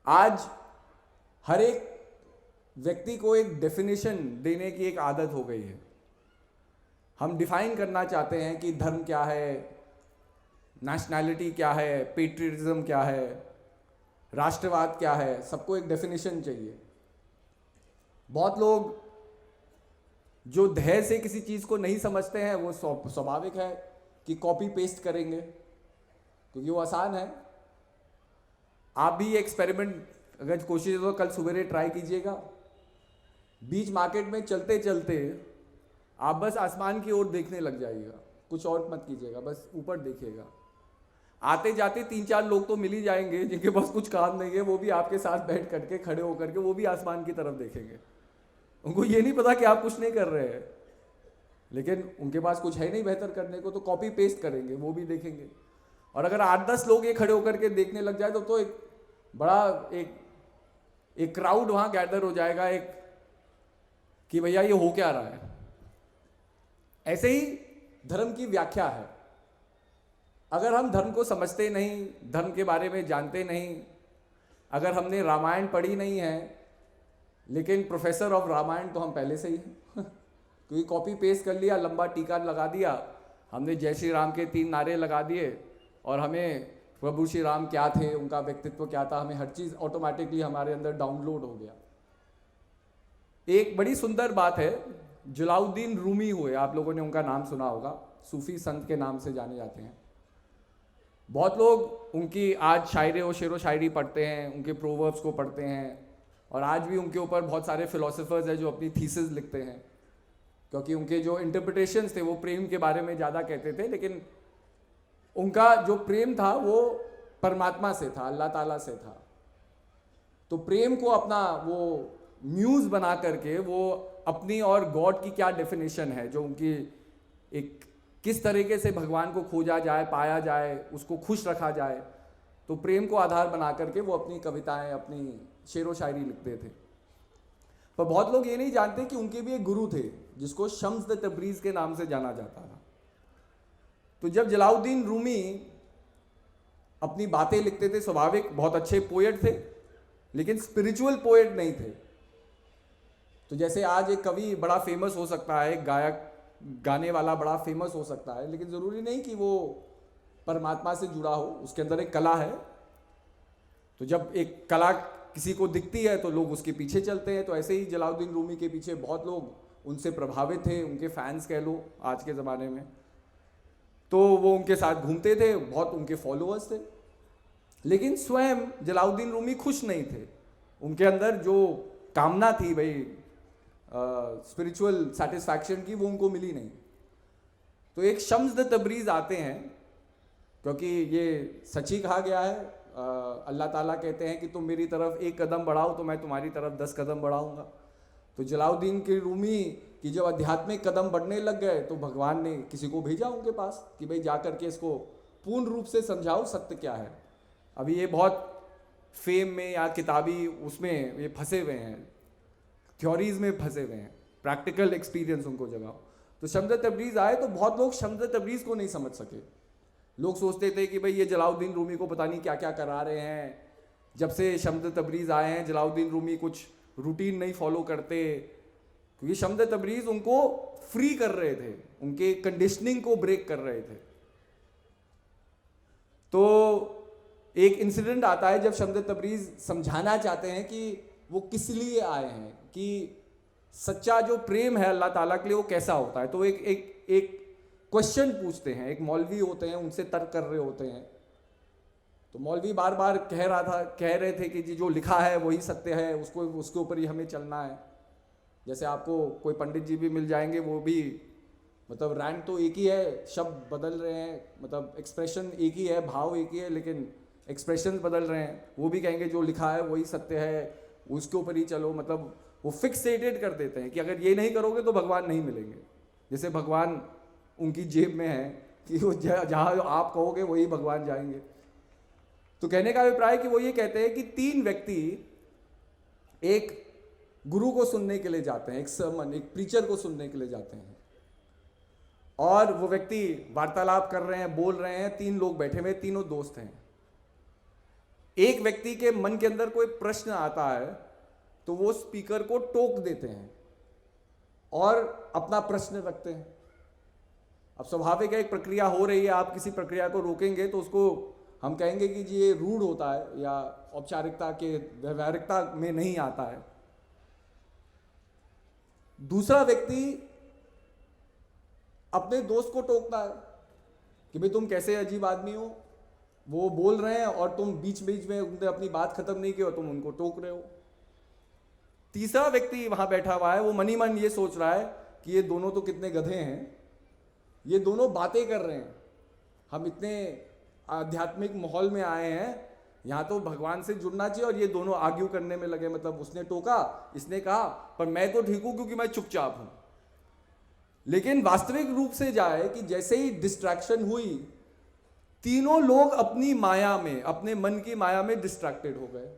आज हर एक व्यक्ति को एक डेफिनेशन देने की एक आदत हो गई है। हम डिफाइन करना चाहते हैं कि धर्म क्या है, नेशनैलिटी क्या है, पेट्रियटिज्म क्या है, राष्ट्रवाद क्या है, सबको एक डेफिनेशन चाहिए। बहुत लोग जो धैर्य से किसी चीज़ को नहीं समझते हैं वो स्वाभाविक है कि कॉपी पेस्ट करेंगे क्योंकि वो आसान है। आप भी एक्सपेरिमेंट अगर कोशिश हो तो कल सवेरे ट्राई कीजिएगा। बीच मार्केट में चलते चलते आप बस आसमान की ओर देखने लग जाइएगा, कुछ और मत कीजिएगा, बस ऊपर देखिएगा। आते जाते 3-4 लोग तो मिल ही जाएंगे जिनके पास कुछ काम नहीं है, वो भी आपके साथ बैठ करके खड़े होकर के वो भी आसमान की तरफ देखेंगे। उनको ये नहीं पता कि आप कुछ नहीं कर रहे हैं, लेकिन उनके पास कुछ है नहीं बेहतर करने को, तो कॉपी पेस्ट करेंगे, वो भी देखेंगे। और अगर 8-10 लोग ये खड़े होकर के देखने लग जाए तो एक बड़ा एक क्राउड वहां गैदर हो जाएगा, एक कि भैया ये हो क्या रहा है। ऐसे ही धर्म की व्याख्या है। अगर हम धर्म को समझते नहीं, धर्म के बारे में जानते नहीं, अगर हमने रामायण पढ़ी नहीं है, लेकिन प्रोफेसर ऑफ रामायण तो हम पहले से ही हैं क्योंकि कॉपी पेस्ट कर लिया, लंबा टीका लगा दिया, हमने जय श्री राम के 3 नारे लगा दिए और हमें प्रभु श्री राम क्या थे, उनका व्यक्तित्व क्या था, हमें हर चीज़ ऑटोमेटिकली हमारे अंदर डाउनलोड हो गया। एक बड़ी सुंदर बात है, जलाउद्दीन रूमी हुए, आप लोगों ने उनका नाम सुना होगा, सूफी संत के नाम से जाने जाते हैं। बहुत लोग उनकी आज शायरी और शेरो शायरी पढ़ते हैं, उनके प्रोवर्ब्स को पढ़ते हैं, और आज भी उनके ऊपर बहुत सारे फिलोसोफर्स हैं जो अपनी थीसिस लिखते हैं, क्योंकि उनके जो इंटरप्रिटेशंस थे वो प्रेम के बारे में ज़्यादा कहते थे, लेकिन उनका जो प्रेम था वो परमात्मा से था, अल्लाह ताला से था। तो प्रेम को अपना वो म्यूज बना करके वो अपनी और गॉड की क्या डेफिनेशन है, जो उनकी एक किस तरीके से भगवान को खोजा जाए, पाया जाए, उसको खुश रखा जाए, तो प्रेम को आधार बना करके वो अपनी कविताएं, अपनी शेरो शायरी लिखते थे। पर बहुत लोग ये नहीं जानते कि उनके भी एक गुरु थे जिसको शम्स तबरीज के नाम से जाना जाता था। तो जब जलाउद्दीन रूमी अपनी बातें लिखते थे, स्वाभाविक बहुत अच्छे पोएट थे, लेकिन स्पिरिचुअल पोएट नहीं थे। तो जैसे आज एक कवि बड़ा फेमस हो सकता है, एक गायक गाने वाला बड़ा फेमस हो सकता है, लेकिन ज़रूरी नहीं कि वो परमात्मा से जुड़ा हो, उसके अंदर एक कला है। तो जब एक कला किसी को दिखती है तो लोग उसके पीछे चलते हैं। तो ऐसे ही जलाउद्दीन रूमी के पीछे बहुत लोग उनसे प्रभावित थे, उनके फैंस कह लो आज के ज़माने में। तो वो उनके साथ घूमते थे, बहुत उनके फॉलोअर्स थे, लेकिन स्वयं जलाउद्दीन रूमी खुश नहीं थे। उनके अंदर जो कामना थी भाई स्पिरिचुअल सेटिस्फैक्शन की, वो उनको मिली नहीं। तो एक शम्स तबरीज आते हैं, क्योंकि ये सच ही कहा गया है, अल्लाह ताला कहते हैं कि तुम मेरी तरफ 1 कदम बढ़ाओ तो मैं तुम्हारी तरफ 10 कदम बढ़ाऊंगा। तो जलाउद्दीन के रूमी की जब आध्यात्मिक कदम बढ़ने लग गए तो भगवान ने किसी को भेजा उनके पास कि भाई जा करके इसको पूर्ण रूप से समझाओ सत्य क्या है। अभी ये बहुत फेम में या किताबी उसमें ये फंसे हुए हैं, थ्योरीज में फंसे हुए हैं, प्रैक्टिकल एक्सपीरियंस उनको जगाओ। तो शम्स तबरीज आए तो बहुत लोग शम्स तबरीज को नहीं समझ सके। लोग सोचते थे कि भाई ये जलाउद्दीन रूमी को पता नहीं क्या क्या करा रहे हैं। जब से शम्स तबरीज आए हैं जलाउद्दीन रूमी कुछ रूटीन नहीं फॉलो करते, क्योंकि शम्स तबरीज उनको फ्री कर रहे थे, उनके कंडीशनिंग को ब्रेक कर रहे थे। तो एक इंसिडेंट आता है जब शम्स तबरीज समझाना चाहते हैं कि वो किस लिए आए हैं, कि सच्चा जो प्रेम है अल्लाह ताला के लिए वो कैसा होता है। तो एक क्वेश्चन पूछते हैं, एक मौलवी होते हैं, उनसे तर्क कर रहे होते हैं। तो मौलवी बार बार कह रहे थे कि जी जो लिखा है वही सत्य है, उसके ऊपर ही हमें चलना है। जैसे आपको कोई पंडित जी भी मिल जाएंगे, वो भी मतलब रैंक तो एक ही है, शब्द बदल रहे हैं, मतलब एक्सप्रेशन एक ही है, भाव एक ही है, लेकिन एक्सप्रेशन बदल रहे हैं। वो भी कहेंगे जो लिखा है वही सत्य है, उसके ऊपर ही चलो। मतलब वो फिक्सेटेड कर देते हैं कि अगर ये नहीं करोगे तो भगवान नहीं मिलेंगे। जैसे भगवान उनकी जेब में है कि वो जहाँ आप कहोगे वही भगवान जाएंगे। तो कहने का अभिप्राय कि वो ये कहते हैं कि 3 व्यक्ति एक गुरु को सुनने के लिए जाते हैं, एक सर्मन, एक प्रीचर को सुनने के लिए जाते हैं, और वो व्यक्ति वार्तालाप कर रहे हैं, बोल रहे हैं, 3 लोग बैठे हुए, तीनों दोस्त हैं। एक व्यक्ति के मन के अंदर कोई प्रश्न आता है तो वो स्पीकर को टोक देते हैं और अपना प्रश्न रखते हैं। अब स्वाभाविक है, एक प्रक्रिया हो रही है, आप किसी प्रक्रिया को रोकेंगे तो उसको हम कहेंगे कि जी ये रूड होता है या औपचारिकता के व्यवहारिकता में नहीं आता है। दूसरा व्यक्ति अपने दोस्त को टोकता है कि भाई तुम कैसे अजीब आदमी हो, वो बोल रहे हैं और तुम बीच बीच में उनने अपनी बात खत्म नहीं की और तुम उनको टोक रहे हो। तीसरा व्यक्ति वहां बैठा हुआ है, वो मनी मन ये सोच रहा है कि ये दोनों तो कितने गधे हैं, ये दोनों बातें कर रहे हैं, हम इतने आध्यात्मिक माहौल में आए हैं, यहाँ तो भगवान से जुड़ना चाहिए और ये दोनों आर्ग्यू करने में लगे, मतलब उसने टोका, इसने कहा, पर मैं तो ठीक हूं क्योंकि मैं चुपचाप हूं। लेकिन वास्तविक रूप से जाए कि जैसे ही डिस्ट्रैक्शन हुई, तीनों लोग अपनी माया में, अपने मन की माया में डिस्ट्रैक्टेड हो गए।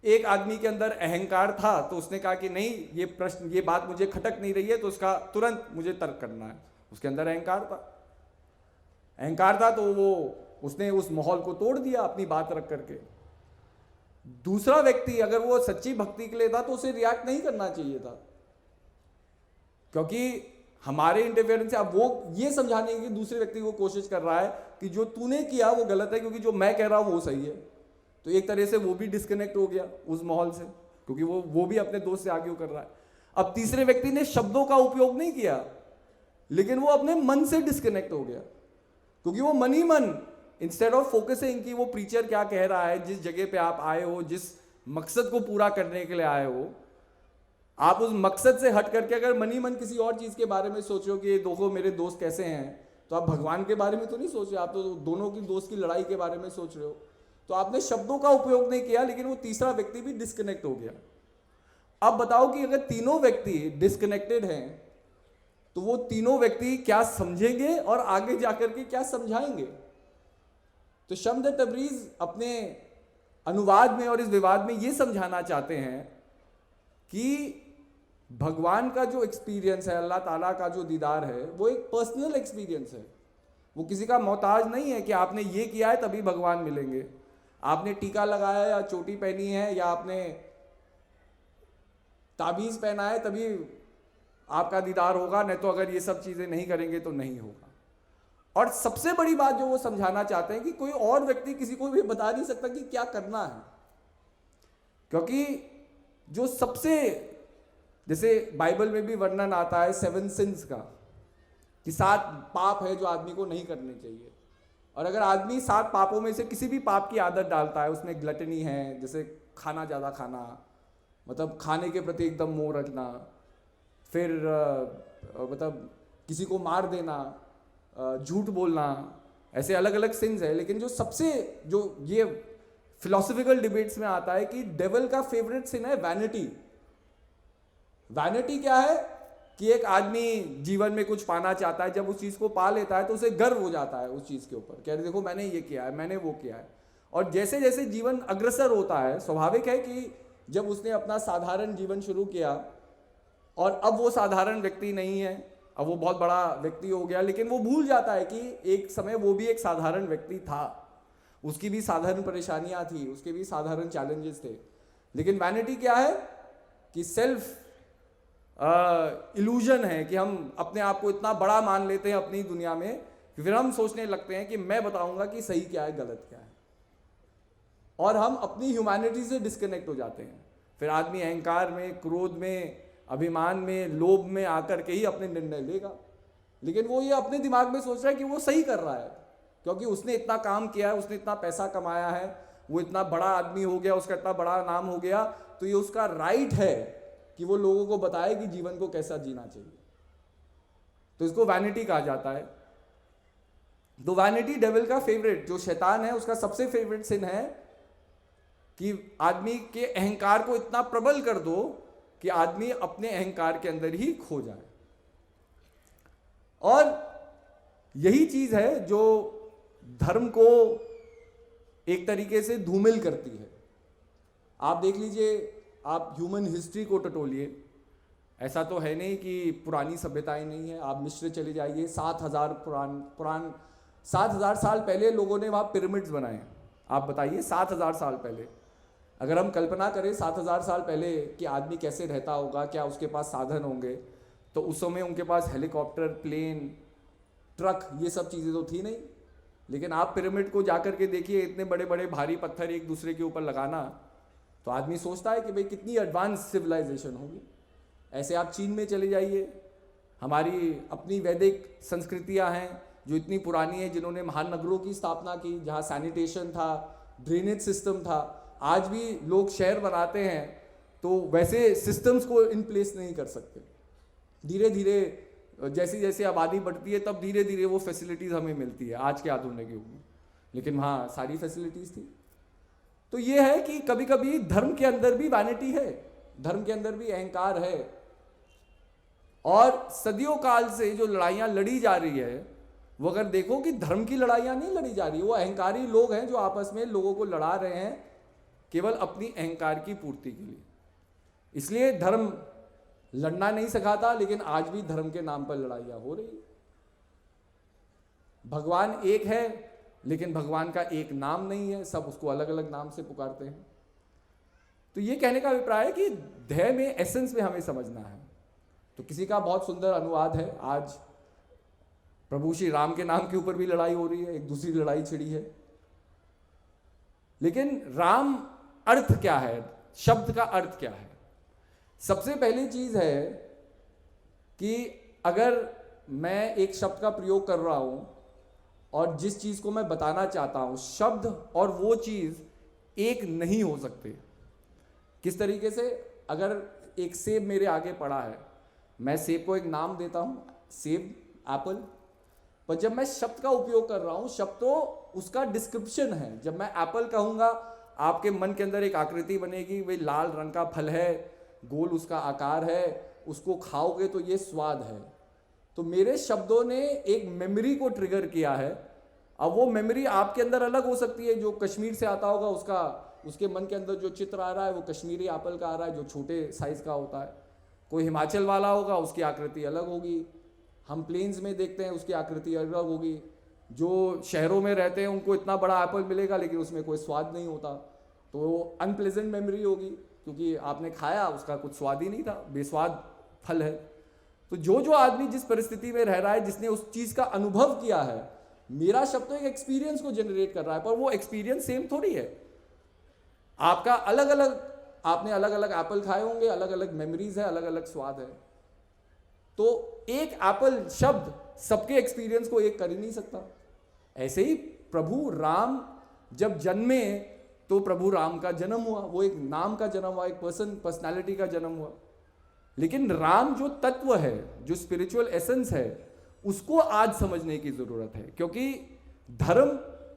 एक आदमी के अंदर अहंकार था तो उसने कहा कि नहीं, ये प्रश्न, ये बात मुझे खटक नहीं रही है तो उसका तुरंत मुझे तर्क करना है। उसके अंदर अहंकार था तो वो उसने उस माहौल को तोड़ दिया अपनी बात रख करके। दूसरा व्यक्ति अगर वो सच्ची भक्ति के लिए था तो उसे रिएक्ट नहीं करना चाहिए था, क्योंकि हमारे इंटरफेरेंस से अब वो ये समझाने की दूसरे व्यक्ति को कोशिश कर रहा है कि जो तूने किया वो गलत है क्योंकि जो मैं कह रहा हूं वो सही है। तो एक तरह से वो भी डिस्कनेक्ट हो गया उस माहौल से, क्योंकि वो भी अपने दोस्त से आर्ग्यू कर रहा है। अब तीसरे व्यक्ति ने शब्दों का उपयोग नहीं किया, लेकिन वो अपने मन से डिस्कनेक्ट हो गया, क्योंकि वो मन ही मन, इंस्टेड ऑफ फोकसिंग कि वो प्रीचर क्या कह रहा है, जिस जगह पे आप आए हो, जिस मकसद को पूरा करने के लिए आए हो, आप उस मकसद से हट करके अगर मनी मन किसी और चीज के बारे में सोच रहे हो कि ये देखो मेरे दोस्त कैसे हैं, तो आप भगवान के बारे में तो नहीं सोच रहे, आप तो दोनों की दोस्त की लड़ाई के बारे में सोच रहे हो। तो आपने शब्दों का उपयोग नहीं किया, लेकिन वो तीसरा व्यक्ति भी डिस्कनेक्ट हो गया। अब बताओ कि अगर तीनों व्यक्ति डिस्कनेक्टेड हैं तो वो तीनों व्यक्ति क्या समझेंगे और आगे जाकर के क्या समझाएंगे। तो शम्स तबरीज अपने अनुवाद में और इस विवाद में ये समझाना चाहते हैं कि भगवान का जो एक्सपीरियंस है, अल्लाह ताला का जो दीदार है, वो एक पर्सनल एक्सपीरियंस है। वो किसी का मोहताज नहीं है कि आपने ये किया है तभी भगवान मिलेंगे, आपने टीका लगाया या चोटी पहनी है या आपने ताबीज पहना है तभी आपका दीदार होगा, नहीं तो अगर ये सब चीजें नहीं करेंगे तो नहीं होगा। और सबसे बड़ी बात जो वो समझाना चाहते हैं कि कोई और व्यक्ति किसी को भी बता नहीं सकता कि क्या करना है, क्योंकि जो सबसे, जैसे बाइबल में भी वर्णन आता है 7 सिंस का, कि 7 पाप है जो आदमी को नहीं करने चाहिए। और अगर आदमी 7 पापों में से किसी भी पाप की आदत डालता है, उसमें ग्लटनी है, जैसे खाना ज़्यादा खाना, मतलब खाने के प्रति एकदम मोह रखना, फिर मतलब किसी को मार देना, झूठ बोलना, ऐसे अलग अलग सिंस है। लेकिन जो सबसे, जो ये फिलोसफिकल डिबेट्स में आता है कि डेविल का फेवरेट सिन है वैनिटी। वैनिटी क्या है कि एक आदमी जीवन में कुछ पाना चाहता है, जब उस चीज को पा लेता है तो उसे गर्व हो जाता है उस चीज के ऊपर, कह रहे देखो मैंने ये किया है, मैंने वो किया है। और जैसे जैसे जीवन अग्रसर होता है, स्वाभाविक है कि जब उसने अपना साधारण जीवन शुरू किया और अब वो साधारण व्यक्ति नहीं है, अब वो बहुत बड़ा व्यक्ति हो गया, लेकिन वो भूल जाता है कि एक समय वो भी एक साधारण व्यक्ति था, उसकी भी साधारण परेशानियां थी, उसके भी साधारण चैलेंजेस थे। लेकिन वैनिटी क्या है कि सेल्फ इल्यूजन है कि हम अपने आप को इतना बड़ा मान लेते हैं अपनी दुनिया में कि फिर हम सोचने लगते हैं कि मैं बताऊंगा कि सही क्या है गलत क्या है, और हम अपनी ह्यूमैनिटी से डिस्कनेक्ट हो जाते हैं। फिर आदमी अहंकार में, क्रोध में, अभिमान में, लोभ में आकर के ही अपने निर्णय लेगा। लेकिन वो ये अपने दिमाग में सोच रहा है कि वो सही कर रहा है, क्योंकि उसने इतना काम किया है, उसने इतना पैसा कमाया है, वो इतना बड़ा आदमी हो गया, उसका इतना बड़ा नाम हो गया, तो ये उसका राइट है कि वो लोगों को बताए कि जीवन को कैसा जीना चाहिए। तो इसको वैनिटी कहा जाता है। तो वैनिटी डेविल का फेवरेट, जो शैतान है उसका सबसे फेवरेट सिन है कि आदमी के अहंकार को इतना प्रबल कर दो कि आदमी अपने अहंकार के अंदर ही खो जाए। और यही चीज है जो धर्म को एक तरीके से धूमिल करती है। आप देख लीजिए, आप ह्यूमन हिस्ट्री को टटोलिए, ऐसा तो है नहीं कि पुरानी सभ्यताएं नहीं है। आप मिस्र चले जाइए, 7000 साल पहले लोगों ने वहाँ पिरामिड्स बनाए। आप बताइए 7,000 साल पहले, अगर हम कल्पना करें 7,000 साल पहले कि आदमी कैसे रहता होगा, क्या उसके पास साधन होंगे, तो उस समय उनके पास हेलीकॉप्टर, प्लेन, ट्रक, ये सब चीज़ें तो थी नहीं। लेकिन आप पिरामिड को जाकर के देखिए, इतने बड़े बड़े भारी पत्थर एक दूसरे के ऊपर लगाना, तो आदमी सोचता है कि भाई कितनी एडवांस सिविलाइजेशन होगी। ऐसे आप चीन में चले जाइए, हमारी अपनी वैदिक संस्कृतियां हैं जो इतनी पुरानी है, जिन्होंने महानगरों की स्थापना की, जहाँ सैनिटेशन था, ड्रेनेज सिस्टम था। आज भी लोग शहर बनाते हैं तो वैसे सिस्टम्स को इन प्लेस नहीं कर सकते। धीरे धीरे जैसी जैसी आबादी बढ़ती है तब धीरे धीरे वो फैसिलिटीज़ हमें मिलती है आज के आधुनिक युग में, लेकिन वहाँ सारी फैसिलिटीज़ थी। तो ये है कि कभी कभी धर्म के अंदर भी वैनिटी है, धर्म के अंदर भी अहंकार है। और सदियों काल से जो लड़ाइयाँ लड़ी जा रही है, वो अगर देखो कि धर्म की लड़ाइयाँ नहीं लड़ी जा रही, वो अहंकारी लोग हैं जो आपस में लोगों को लड़ा रहे हैं केवल अपनी अहंकार की पूर्ति के लिए। इसलिए धर्म लड़ना नहीं सिखाता, लेकिन आज भी धर्म के नाम पर लड़ाइयाँ हो रही। भगवान एक है, लेकिन भगवान का एक नाम नहीं है, सब उसको अलग अलग नाम से पुकारते हैं। तो ये कहने का अभिप्राय है कि ध्येय में, एसेंस में हमें समझना है। तो किसी का बहुत सुंदर अनुवाद है, आज प्रभु श्री राम के नाम के ऊपर भी लड़ाई हो रही है, एक दूसरी लड़ाई छिड़ी है। लेकिन राम अर्थ क्या है, शब्द का अर्थ क्या है? सबसे पहली चीज है कि अगर मैं एक शब्द का प्रयोग कर रहा हूं और जिस चीज को मैं बताना चाहता हूं, शब्द और वो चीज एक नहीं हो सकते। किस तरीके से? अगर एक सेब मेरे आगे पड़ा है, मैं सेब को एक नाम देता हूं, सेब, एप्पल, पर जब मैं शब्द का उपयोग कर रहा हूं, शब्द तो उसका डिस्क्रिप्शन है। जब मैं एप्पल कहूंगा, आपके मन के अंदर एक आकृति बनेगी, वही लाल रंग का फल है, गोल उसका आकार है, उसको खाओगे तो ये स्वाद है। तो मेरे शब्दों ने एक मेमोरी को ट्रिगर किया है। अब वो मेमोरी आपके अंदर अलग हो सकती है। जो कश्मीर से आता होगा उसके मन के अंदर जो चित्र आ रहा है वो कश्मीरी एप्पल का आ रहा है, जो छोटे साइज का होता है। कोई हिमाचल वाला होगा, उसकी आकृति अलग होगी। हम प्लेन्स में देखते हैं, उसकी आकृति अलग होगी। जो शहरों में रहते हैं उनको इतना बड़ा एप्पल मिलेगा, लेकिन उसमें कोई स्वाद नहीं होता, तो वो अनप्लेजेंट मेमोरी होगी, क्योंकि आपने खाया, उसका कुछ स्वाद ही नहीं था, बेस्वाद फल है। तो जो आदमी जिस परिस्थिति में रह रहा है, जिसने उस चीज का अनुभव किया है, मेरा शब्द तो एक एक्सपीरियंस को जनरेट कर रहा है, पर वो एक्सपीरियंस सेम थोड़ी है। आपका अलग अलग, आपने अलग अलग एप्पल खाए होंगे, अलग अलग मेमोरीज है, अलग अलग स्वाद है। तो एक एप्पल शब्द सबके एक्सपीरियंस को एक कर ही नहीं सकता। ऐसे ही प्रभु राम जब जन्मे तो प्रभु राम का जन्म हुआ, वो एक नाम का जन्म हुआ, एक पर्सनालिटी का जन्म हुआ। लेकिन राम जो तत्व है, जो स्पिरिचुअल एसेंस है, उसको आज समझने की जरूरत है, क्योंकि धर्म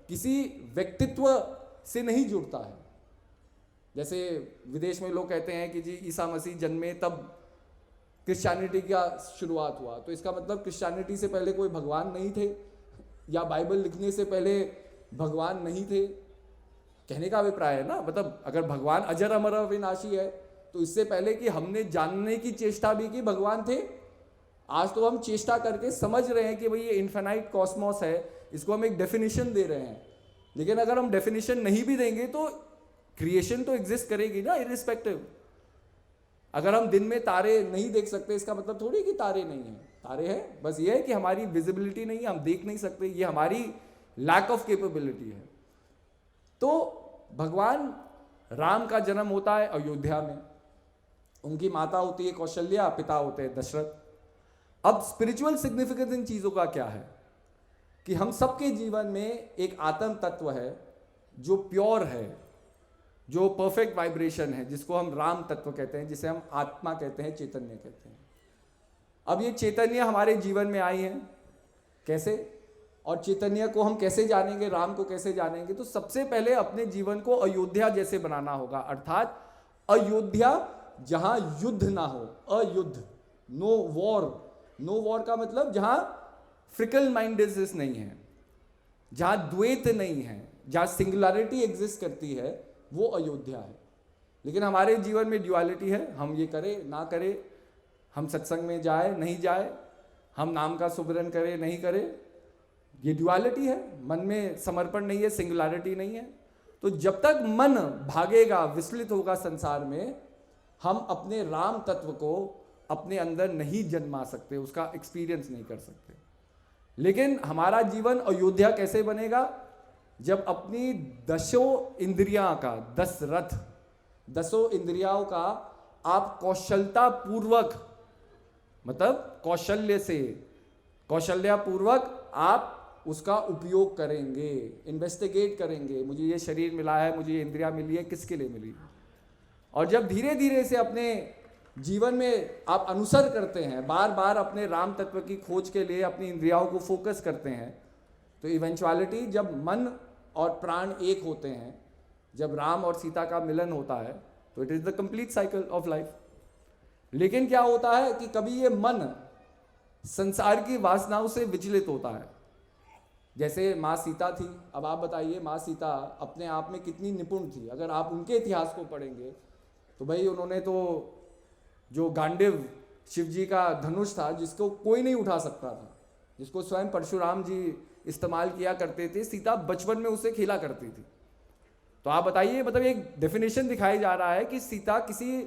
किसी व्यक्तित्व से नहीं जुड़ता है। जैसे विदेश में लोग कहते हैं कि जी ईसा मसीह जन्मे तब क्रिश्चियनिटी का शुरुआत हुआ, तो इसका मतलब क्रिश्चियनिटी से पहले कोई भगवान नहीं थे, या बाइबल लिखने से पहले भगवान नहीं थे। कहने का अभिप्राय है ना, मतलब अगर भगवान अजर अमर अविनाशी है, तो इससे पहले कि हमने जानने की चेष्टा भी की, भगवान थे। आज तो हम चेष्टा करके समझ रहे हैं कि भाई ये इन्फिनाइट कॉस्मोस है, इसको हम एक डेफिनेशन दे रहे हैं। लेकिन अगर हम डेफिनेशन नहीं भी देंगे तो क्रिएशन तो एग्जिस्ट करेगी ना, इरिस्पेक्टिव। अगर हम दिन में तारे नहीं देख सकते, इसका मतलब थोड़ी कि तारे नहीं है, तारे हैं, बस ये है कि हमारी विजिबिलिटी नहीं है, हम देख नहीं सकते, ये हमारी लैक ऑफ कैपेबिलिटी है। तो भगवान राम का जन्म होता है अयोध्या में, उनकी माता होती है कौशल्या, पिता होते हैं दशरथ। अब स्पिरिचुअल सिग्निफिकेंस इन चीजों का क्या है कि हम सबके जीवन में एक आत्म तत्व है जो प्योर है, जो परफेक्ट वाइब्रेशन है, जिसको हम राम तत्व कहते हैं, जिसे हम आत्मा कहते हैं, चैतन्य कहते हैं। अब ये चैतन्य हमारे जीवन में आई है कैसे, और चैतन्य को हम कैसे जानेंगे, राम को कैसे जानेंगे? तो सबसे पहले अपने जीवन को अयोध्या जैसे बनाना होगा, अर्थात अयोध्या जहां युद्ध ना हो, अयुद्ध, नो वॉर। नो वॉर का मतलब जहां फ्रिकल माइंडेडनेस नहीं है, जहां द्वैत नहीं है, जहां सिंगुलरिटी एग्जिस्ट करती है, वो अयोध्या है। लेकिन हमारे जीवन में ड्युअलिटी है, हम ये करें ना करें, हम सत्संग में जाए नहीं जाए, हम नाम का सुमिरन करें नहीं करें, ये ड्युअलिटी है। मन में समर्पण नहीं है, सिंगुलरिटी नहीं है। तो जब तक मन भागेगा, विचलित होगा संसार में, हम अपने राम तत्व को अपने अंदर नहीं जन्मा सकते, उसका एक्सपीरियंस नहीं कर सकते। लेकिन हमारा जीवन अयोध्या कैसे बनेगा? जब अपनी दसों इंद्रियां का, 10 रथ, 10 इंद्रियाओं का आप कौशलता पूर्वक, मतलब कौशल्यापूर्वक आप उसका उपयोग करेंगे, इन्वेस्टिगेट करेंगे, मुझे ये शरीर मिला है, मुझे ये इंद्रिया मिली है, किसके लिए मिली। और जब धीरे धीरे से अपने जीवन में आप अनुसर करते हैं, बार बार अपने राम तत्व की खोज के लिए अपनी इंद्रियाओं को फोकस करते हैं, तो इवेंचुअलिटी जब मन और प्राण एक होते हैं, जब राम और सीता का मिलन होता है, तो it is the complete cycle of life. लेकिन क्या होता है कि कभी ये मन संसार की वासनाओं से विचलित होता है। जैसे माँ सीता थी, अब आप बताइए माँ सीता अपने आप में कितनी निपुण थी। अगर आप उनके इतिहास को पढ़ेंगे तो भाई उन्होंने तो जो गांडीव शिव जी का धनुष था, जिसको कोई नहीं उठा सकता था, जिसको स्वयं परशुराम जी इस्तेमाल किया करते थे, सीता बचपन में उससे खेला करती थी। तो आप बताइए, मतलब एक डेफिनेशन दिखाई जा रहा है कि सीता किसी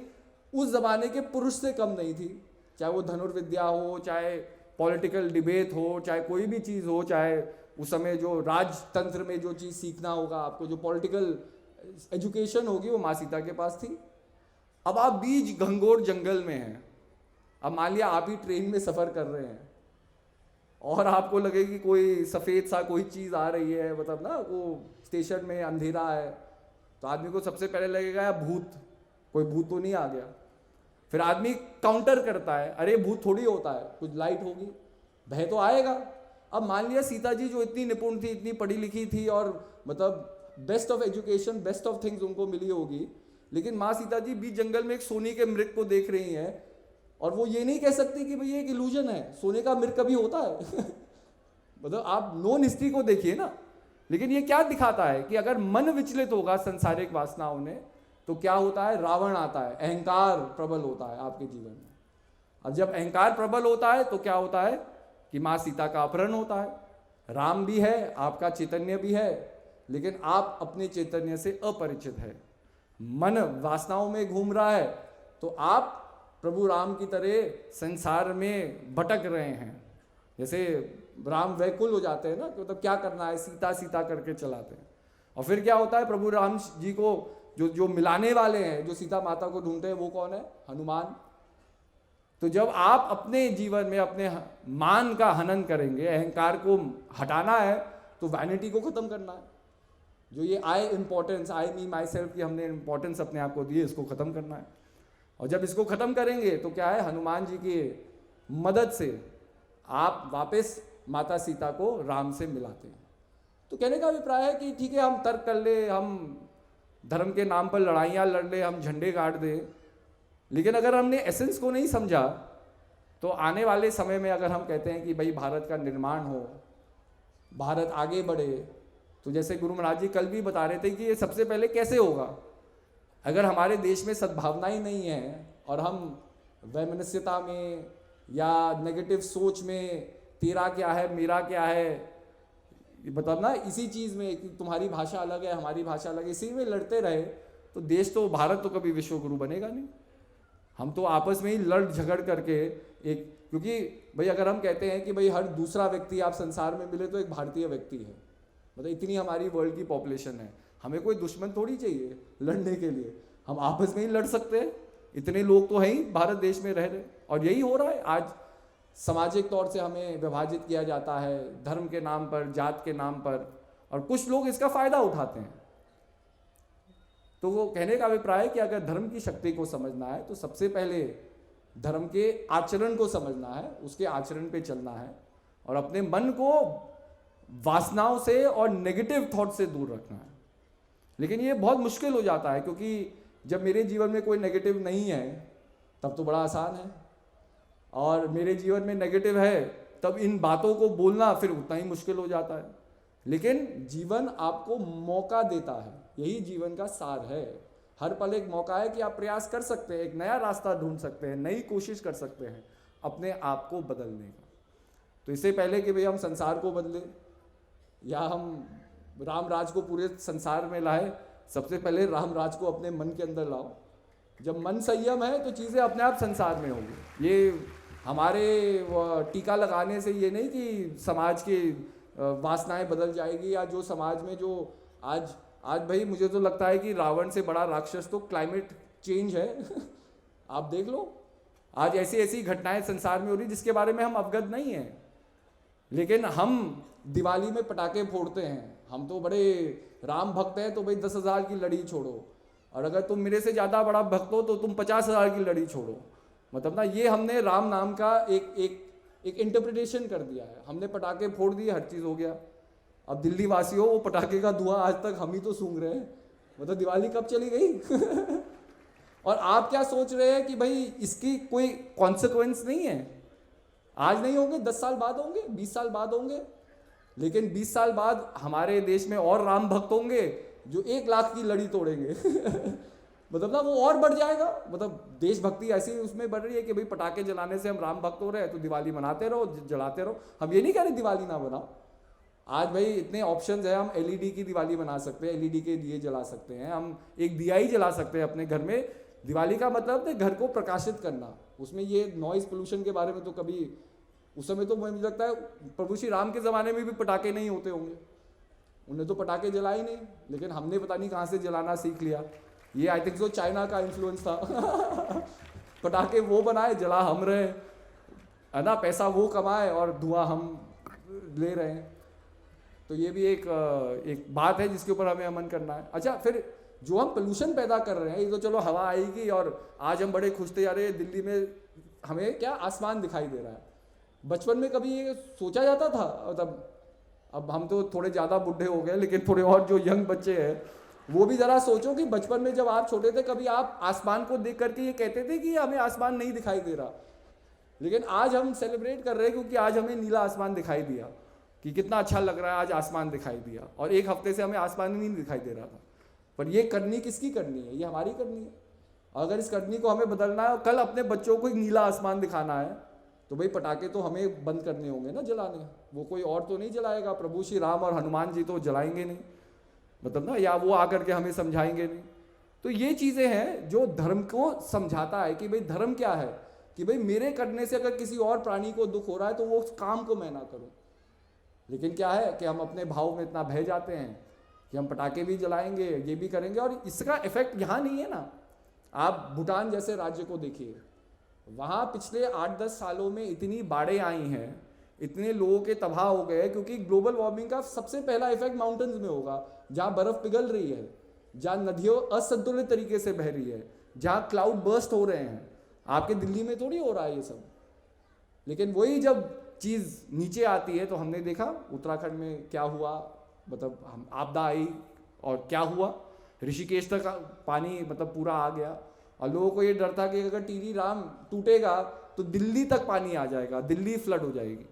उस जमाने के पुरुष से कम नहीं थी, चाहे वो धनुर्विद्या हो, चाहे पॉलिटिकल डिबेट हो, चाहे कोई भी चीज़ हो, चाहे उस समय जो राजतंत्र में जो चीज़ सीखना होगा आपको, जो पॉलिटिकल एजुकेशन होगी, वो माँ सीता के पास थी। अब आप बीच घंघोर जंगल में हैं, अब मान लिया आप ही ट्रेन में सफ़र कर रहे हैं और आपको लगे कि कोई सफ़ेद सा कोई चीज़ आ रही है, मतलब ना वो स्टेशन में अंधेरा है, तो आदमी को सबसे पहले लगेगा या भूत, कोई भूत तो नहीं आ गया। फिर आदमी काउंटर करता है, अरे भूत थोड़ी होता है, कुछ लाइट होगी, भय तो आएगा। अब मान लिया सीता जी जो इतनी निपुण थी, इतनी पढ़ी लिखी थी और मतलब best of education, best of things उनको मिली होगी, लेकिन माँ सीता जी बीच जंगल में एक सोने के मृग को देख रही हैं और वो ये नहीं कह सकती कि भाई ये एक इल्यूजन है, सोने का मृग कभी होता है। मतलब आप नोन हिस्ट्री को देखिए ना। लेकिन ये क्या दिखाता है कि अगर मन विचलित होगा संसारिक वासनाओं ने, तो क्या होता है? रावण आता है, अहंकार प्रबल होता है आपके जीवन में। अब जब अहंकार प्रबल होता है तो क्या होता है कि माँ सीता का अपहरण होता है। राम भी है, आपका चैतन्य भी है, लेकिन आप अपने चैतन्य से अपरिचित है, मन वासनाओं में घूम रहा है, तो आप प्रभु राम की तरह संसार में भटक रहे हैं। जैसे राम व्याकुल हो जाते हैं ना, कि मतलब क्या करना है, सीता सीता करके चलाते हैं। और फिर क्या होता है, प्रभु राम जी को जो मिलाने वाले हैं, जो सीता माता को ढूंढते हैं, वो कौन है? हनुमान। तो जब आप अपने जीवन में अपने मान का हनन करेंगे, अहंकार को हटाना है, तो वैनिटी को खत्म करना है। जो ये आई importance, I me my self की हमने इंपॉर्टेंस अपने आप को दी है, इसको खत्म करना है। और जब इसको खत्म करेंगे तो क्या है, हनुमान जी की मदद से आप वापस माता सीता को राम से मिलाते हैं। तो कहने का अभिप्राय है कि ठीक है, हम तर्क कर ले, हम धर्म के नाम पर लड़ाइयाँ लड़ ले, हम झंडे गाड़ दें, लेकिन अगर हमने एसेंस को नहीं समझा, तो आने वाले समय में अगर हम कहते हैं कि भाई भारत का निर्माण हो, भारत आगे बढ़े, तो जैसे गुरु महाराज जी कल भी बता रहे थे कि ये सबसे पहले कैसे होगा? अगर हमारे देश में सद्भावना ही नहीं है और हम वैमनस्यता में या नेगेटिव सोच में, तेरा क्या है मेरा क्या है, मतलब ना इसी चीज़ में कि तुम्हारी भाषा अलग है हमारी भाषा अलग है, इसी में लड़ते रहे, तो देश तो, भारत तो कभी विश्व गुरु बनेगा नहीं। हम तो आपस में ही लड़ झगड़ करके एक, क्योंकि भाई अगर हम कहते हैं कि भाई हर दूसरा व्यक्ति आप संसार में मिले तो एक भारतीय व्यक्ति है, मतलब इतनी हमारी वर्ल्ड की पॉपुलेशन है, हमें कोई दुश्मन थोड़ी चाहिए लड़ने के लिए, हम आपस में ही लड़ सकते हैं, इतने लोग तो हैं ही भारत देश में रह रहे। और यही हो रहा है आज, सामाजिक तौर से हमें विभाजित किया जाता है धर्म के नाम पर, जात के नाम पर, और कुछ लोग इसका फायदा उठाते हैं। तो वो कहने का अभिप्राय है कि अगर धर्म की शक्ति को समझना है तो सबसे पहले धर्म के आचरण को समझना है, उसके आचरण पे चलना है और अपने मन को वासनाओं से और नेगेटिव थॉट से दूर रखना है। लेकिन ये बहुत मुश्किल हो जाता है, क्योंकि जब मेरे जीवन में कोई नेगेटिव नहीं है तब तो बड़ा आसान है, और मेरे जीवन में नेगेटिव है तब इन बातों को बोलना फिर उतना ही मुश्किल हो जाता है। लेकिन जीवन आपको मौका देता है, यही जीवन का सार है। हर पल एक मौका है कि आप प्रयास कर सकते हैं, एक नया रास्ता ढूंढ सकते हैं, नई कोशिश कर सकते हैं अपने आप को बदलने का। तो इससे पहले कि भाई हम संसार को बदलें या हम राम राज को पूरे संसार में लाए, सबसे पहले राम राज को अपने मन के अंदर लाओ। जब मन संयम है तो चीज़ें अपने आप संसार में होंगी। ये हमारे टीका लगाने से ये नहीं कि समाज की वासनाएं बदल जाएगी, या जो समाज में जो आज भाई मुझे तो लगता है कि रावण से बड़ा राक्षस तो क्लाइमेट चेंज है। आप देख लो, आज ऐसी ऐसी घटनाएं संसार में हो रही जिसके बारे में हम अवगत नहीं हैं, लेकिन हम दिवाली में पटाखे फोड़ते हैं। हम तो बड़े राम भक्त हैं, तो भाई 10,000 की लड़ी छोड़ो, और अगर तुम मेरे से ज़्यादा बड़ा भक्त हो तो तुम 50,000 की लड़ी छोड़ो। मतलब ना, ये हमने राम नाम का एक इंटरप्रिटेशन कर दिया है। हमने पटाखे फोड़ दिए, हर चीज़ हो गया। अब दिल्ली वासियों, वो पटाखे का धुआं आज तक हम ही तो सूंघ रहे हैं। मतलब दिवाली कब चली गई? और आप क्या सोच रहे हैं कि भाई इसकी कोई कॉन्सिक्वेंस नहीं है? आज नहीं होंगे, 10 साल बाद होंगे, 20 साल बाद होंगे, लेकिन 20 साल बाद हमारे देश में और राम भक्त होंगे जो 1 लाख की लड़ी तोड़ेंगे। मतलब ना, वो और बढ़ जाएगा। मतलब देशभक्ति ऐसी उसमें बढ़ रही है कि भाई पटाखे जलाने से हम राम भक्त हो रहे हैं, तो दिवाली मनाते रहो, जलाते रहो। हम ये नहीं कह रहे दिवाली ना बनाओ। आज भाई इतने ऑप्शंस है, हम एलईडी की दिवाली बना सकते हैं, एलईडी के दिए जला सकते हैं, हम एक दिया ही जला सकते हैं अपने घर में। दिवाली का मतलब है घर को प्रकाशित करना। उसमें ये नॉइज पोल्यूशन के बारे में तो कभी, उस समय तो मुझे लगता है प्रभु श्री राम के ज़माने में भी पटाखे नहीं होते होंगे, उन्हें तो पटाखे जला ही नहीं, लेकिन हमने पता नहीं कहाँ से जलाना सीख लिया। ये आई थिंक सो चाइना का इन्फ्लुएंस था। पटाखे वो बनाए, जला हम रहे, है ना, पैसा वो कमाए और धुआं हम ले रहे हैं। तो ये भी एक बात है जिसके ऊपर हमें अमन करना है। अच्छा, फिर जो हम पोल्यूशन पैदा कर रहे हैं, ये तो चलो हवा आएगी, और आज हम बड़े खुश थे, अरे दिल्ली में हमें क्या आसमान दिखाई दे रहा है। बचपन में कभी ये सोचा जाता था? मतलब अब हम तो थोड़े ज़्यादा बुढ़े हो गए, लेकिन थोड़े और जो यंग बच्चे हैं वो भी ज़रा सोचो कि बचपन में जब आप छोटे थे, कभी आप आसमान को देख करके ये कहते थे कि हमें आसमान नहीं दिखाई दे रहा? लेकिन आज हम सेलिब्रेट कर रहे हैं क्योंकि आज हमें नीला आसमान दिखाई दिया, कि कितना अच्छा लग रहा है, आज आसमान दिखाई दिया। और 1 हफ्ते से हमें आसमान नहीं दिखाई दे रहा था। पर ये करनी किसकी करनी है? ये हमारी करनी है। अगर इस करनी को हमें बदलना है और कल अपने बच्चों को एक नीला आसमान दिखाना है, तो भाई पटाखे तो हमें बंद करने होंगे ना जलाने। वो कोई और तो नहीं जलाएगा, प्रभु श्री राम और हनुमान जी तो जलाएंगे नहीं, मतलब ना, या वो आकर के हमें समझाएंगे नहीं। तो ये चीज़ें हैं जो धर्म को समझाता है कि भाई धर्म क्या है, कि भाई मेरे करने से अगर किसी और प्राणी को दुख हो रहा है तो वो उस काम को मैं ना करूं। लेकिन क्या है कि हम अपने भाव में इतना बह जाते हैं कि हम पटाखे भी जलाएंगे, ये भी करेंगे, और इसका इफेक्ट यहाँ नहीं है ना। आप भूटान जैसे राज्य को देखिए, वहाँ पिछले 8-10 सालों में इतनी बाढ़ें आई हैं, इतने लोगों के तबाह हो गए, क्योंकि ग्लोबल वार्मिंग का सबसे पहला इफेक्ट माउंटेन्स में होगा, जहाँ बर्फ पिघल रही है, जहाँ नदियों असंतुलित तरीके से बह रही है, जहाँ क्लाउड बर्स्ट हो रहे हैं। आपके दिल्ली में थोड़ी हो रहा है ये सब। लेकिन वही जब चीज़ नीचे आती है, तो हमने देखा उत्तराखंड में क्या हुआ, मतलब हम आपदा आई और क्या हुआ, ऋषिकेश तक पानी मतलब पूरा आ गया, और लोगों को ये डर था कि अगर टीरी राम टूटेगा तो दिल्ली तक पानी आ जाएगा, दिल्ली फ्लड हो जाएगी।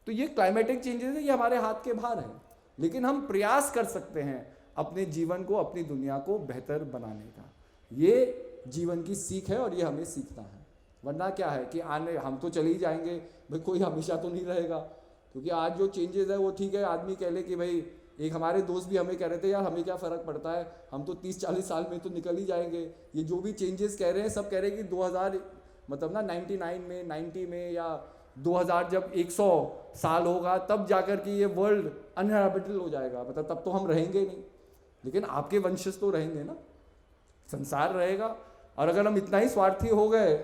तो ये क्लाइमेटिक चेंजेस है, ये हमारे हाथ के बाहर है, लेकिन हम प्रयास कर सकते हैं अपने जीवन को, अपनी दुनिया को बेहतर बनाने का। ये जीवन की सीख है और ये हमें सीखना है। वरना क्या है कि आने हम तो चले ही जाएंगे भाई, कोई हमेशा तो नहीं रहेगा। क्योंकि आज जो चेंजेस है वो ठीक है, आदमी कह ले कि भाई, एक हमारे दोस्त भी हमें कह रहे थे, यार हमें क्या फ़र्क पड़ता है, हम तो 30-40 साल में तो निकल ही जाएंगे। ये जो भी चेंजेस कह रहे हैं, सब कह रहे हैं कि 2000 मतलब ना 99 में, 90 में, या 2000 जब 100 साल होगा तब जाकर कि ये वर्ल्ड अनहैबिटेबल हो जाएगा, मतलब तब तो हम रहेंगे नहीं। लेकिन आपके वंशज तो रहेंगे ना, संसार रहेगा। और अगर हम इतना ही स्वार्थी हो गए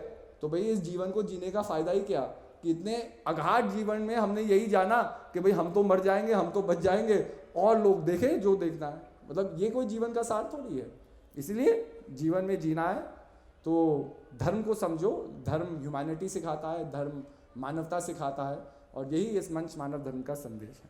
तो भाई इस जीवन को जीने का फ़ायदा ही क्या, कि इतने अगाध जीवन में हमने यही जाना कि भाई हम तो मर जाएंगे, हम तो बच जाएंगे, और लोग देखें जो देखना है। मतलब ये कोई जीवन का सार थोड़ी है। इसलिए जीवन में जीना है तो धर्म को समझो। धर्म ह्यूमैनिटी सिखाता है, धर्म मानवता सिखाता है, और यही इस मंच मानव धर्म का संदेश है।